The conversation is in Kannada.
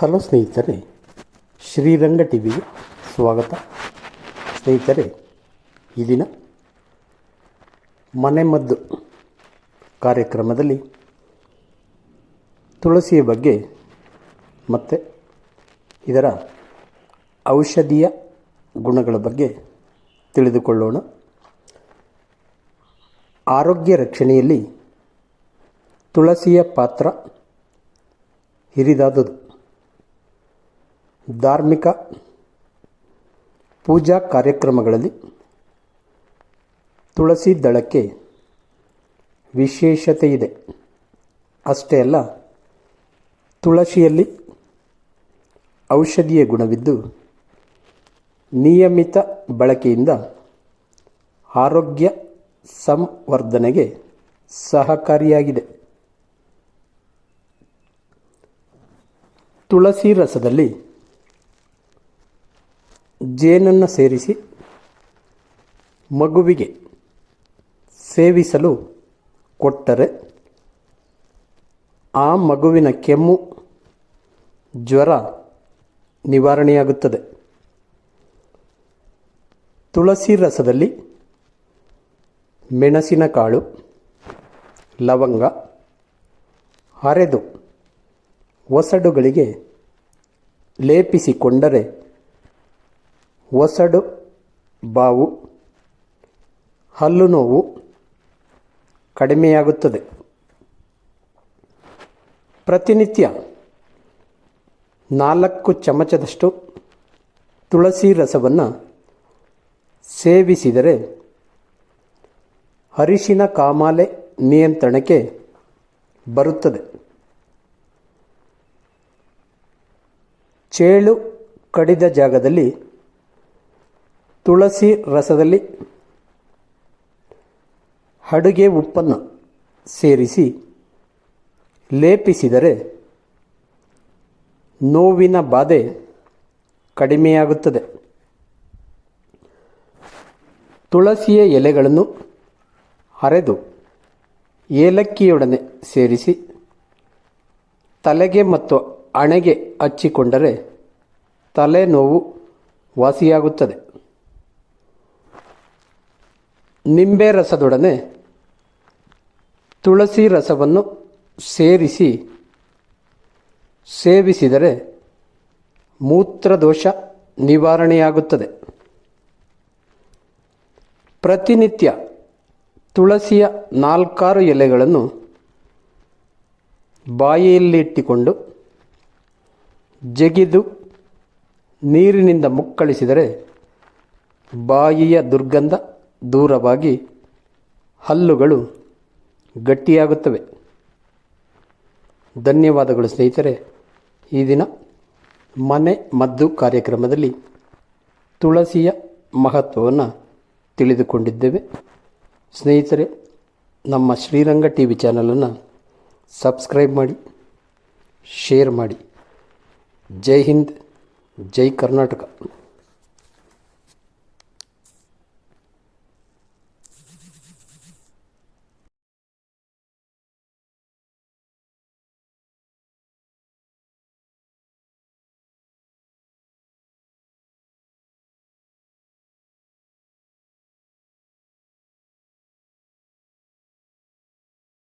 ಹಲೋ ಸ್ನೇಹಿತರೆ, ಶ್ರೀರಂಗ ಟಿವಿಗೆ ಸ್ವಾಗತ. ಸ್ನೇಹಿತರೆ, ಈ ದಿನ ಮನೆಮದ್ದು ಕಾರ್ಯಕ್ರಮದಲ್ಲಿ ತುಳಸಿಯ ಬಗ್ಗೆ ಮತ್ತು ಇದರ ಔಷಧೀಯ ಗುಣಗಳ ಬಗ್ಗೆ ತಿಳಿದುಕೊಳ್ಳೋಣ. ಆರೋಗ್ಯ ರಕ್ಷಣೆಯಲ್ಲಿ ತುಳಸಿಯ ಪಾತ್ರ ಹಿರಿದಾದುದು. ಧಾರ್ಮಿಕ ಪೂಜಾ ಕಾರ್ಯಕ್ರಮಗಳಲ್ಲಿ ತುಳಸಿ ದಳಕ್ಕೆ ವಿಶೇಷತೆ ಇದೆ. ಅಷ್ಟೇ ಅಲ್ಲ, ತುಳಸಿಯಲ್ಲಿ ಔಷಧೀಯ ಗುಣವಿದ್ದು ನಿಯಮಿತ ಬಳಕೆಯಿಂದ ಆರೋಗ್ಯ ಸಂವರ್ಧನೆಗೆ ಸಹಕಾರಿಯಾಗಿದೆ. ತುಳಸಿ ರಸದಲ್ಲಿ ಜೇನನ್ನು ಸೇರಿಸಿ ಮಗುವಿಗೆ ಸೇವಿಸಲು ಕೊಟ್ಟರೆ ಆ ಮಗುವಿನ ಕೆಮ್ಮು, ಜ್ವರ ನಿವಾರಣೆಯಾಗುತ್ತದೆ. ತುಳಸಿ ರಸದಲ್ಲಿ ಮೆಣಸಿನಕಾಳು, ಲವಂಗ ಅರೆದು ಒಸಡುಗಳಿಗೆ ಲೇಪಿಸಿಕೊಂಡರೆ ಒಸಡು ಬಾವು, ಹಲ್ಲು ನೋವು ಕಡಿಮೆಯಾಗುತ್ತದೆ. ಪ್ರತಿನಿತ್ಯ 4 ಚಮಚದಷ್ಟು ತುಳಸಿ ರಸವನ್ನು ಸೇವಿಸಿದರೆ ಅರಿಶಿನ ಕಾಮಾಲೆ ನಿಯಂತ್ರಣಕ್ಕೆ ಬರುತ್ತದೆ. ಚೇಳು ಕಡಿದ ಜಾಗದಲ್ಲಿ ತುಳಸಿ ರಸದಲ್ಲಿ ಅಡುಗೆ ಉಪ್ಪನ್ನು ಸೇರಿಸಿ ಲೇಪಿಸಿದರೆ ನೋವಿನ ಬಾಧೆ ಕಡಿಮೆಯಾಗುತ್ತದೆ. ತುಳಸಿಯ ಎಲೆಗಳನ್ನು ಅರೆದು ಏಲಕ್ಕಿಯೊಡನೆ ಸೇರಿಸಿ ತಲೆಗೆ ಮತ್ತು ಹಣೆಗೆ ಹಚ್ಚಿಕೊಂಡರೆ ತಲೆನೋವು ವಾಸಿಯಾಗುತ್ತದೆ. ನಿಂಬೆ ರಸದೊಡನೆ ತುಳಸಿ ರಸವನ್ನು ಸೇರಿಸಿ ಸೇವಿಸಿದರೆ ಮೂತ್ರದೋಷ ನಿವಾರಣೆಯಾಗುತ್ತದೆ. ಪ್ರತಿನಿತ್ಯ ತುಳಸಿಯ 4 ಎಲೆಗಳನ್ನು ಬಾಯಿಯಲ್ಲಿಟ್ಟುಕೊಂಡು ಜಗಿದು ನೀರಿನಿಂದ ಮುಕ್ಕಳಿಸಿದರೆ ಬಾಯಿಯ ದುರ್ಗಂಧ ದೂರವಾಗಿ ಹಲ್ಲುಗಳು ಗಟ್ಟಿಯಾಗುತ್ತವೆ. ಧನ್ಯವಾದಗಳು ಸ್ನೇಹಿತರೆ. ಈ ದಿನ ಮನೆ ಮದ್ದು ಕಾರ್ಯಕ್ರಮದಲ್ಲಿ ತುಳಸಿಯ ಮಹತ್ವವನ್ನು ತಿಳಿದುಕೊಂಡಿದ್ದೇವೆ. ಸ್ನೇಹಿತರೆ, ನಮ್ಮ ಶ್ರೀರಂಗ ಟಿವಿ ಚಾನಲನ್ನು ಸಬ್ಸ್ಕ್ರೈಬ್ ಮಾಡಿ, ಶೇರ್ ಮಾಡಿ. ಜೈ ಹಿಂದ್, ಜೈ ಕರ್ನಾಟಕ.